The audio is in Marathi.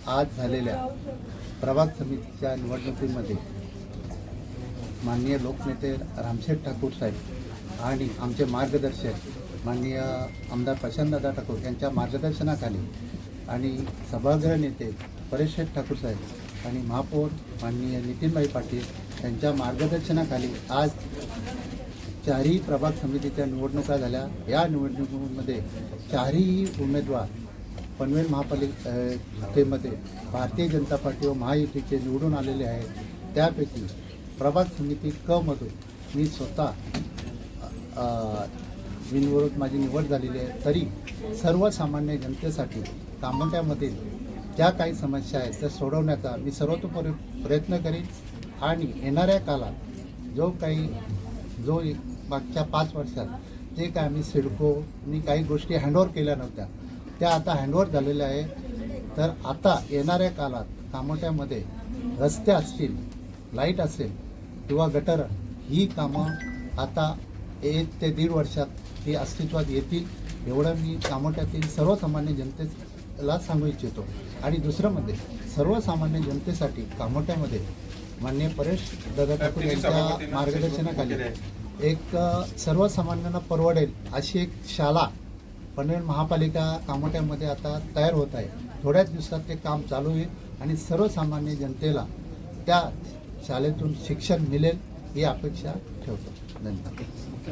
आज झालेल्या प्रभाग समितीच्या निवडणुकीमध्ये माननीय लोकनेते रामशेठ ठाकूर साहेब आणि आमचे मार्गदर्शक माननीय आमदार प्रशांतदादा ठाकूर यांच्या मार्गदर्शनाखाली आणि सभागृह नेते परेशशेठ ठाकूर साहेब आणि महापौर माननीय नितीनभाई पाटील यांच्या मार्गदर्शनाखाली आज चारही प्रभाग समितीच्या निवडणुका झाल्या। या निवडणुकीमध्ये चारही उमेदवार पनवेल महापालिकेमध्ये भारतीय जनता पार्टी व महायुतीचे निवडून आलेले आहेत। त्यापैकी प्रभाग समिती क मधून मी स्वतः बिनविरोध माझी निवड झालेली आहे। तरी सर्वसामान्य जनतेसाठी कामोठ्यामधील ज्या काही समस्या आहेत त्या सोडवण्याचा मी सर्वतोपरी प्रयत्न करीन आणि येणाऱ्या काळात जो मागच्या 5 वर्षात जे काय आम्ही सिडकोनी काही गोष्टी हँडओव्हर केल्या नव्हत्या त्या आता हँडओव्हर झालेल्या आहे। तर आता येणाऱ्या काळात कामोठ्यामध्ये रस्ते असतील, लाईट असेल किंवा गटर ही कामं आता 1 ते 1.5 वर्षात ही अस्तित्वात येतील एवढं मी कामोठ्यातील सर्वसामान्य जनतेला सांगू इच्छितो। आणि दुसरं म्हणजे सर्वसामान्य जनतेसाठी कामोठ्यामध्ये माननीय परेश दादा ठाकूर यांच्या मार्गदर्शनाखाली एक सर्वसामान्यांना परवडेल अशी एक शाळा पनवेल महापालिका कामोठ्यामध्ये आता तयार होत आहे। थोड्याच दिवसात ते काम चालू होईल आणि सर्वसामान्य जनतेला त्या शाळेतून शिक्षण मिळेल ही अपेक्षा ठेवतो। धन्यवाद।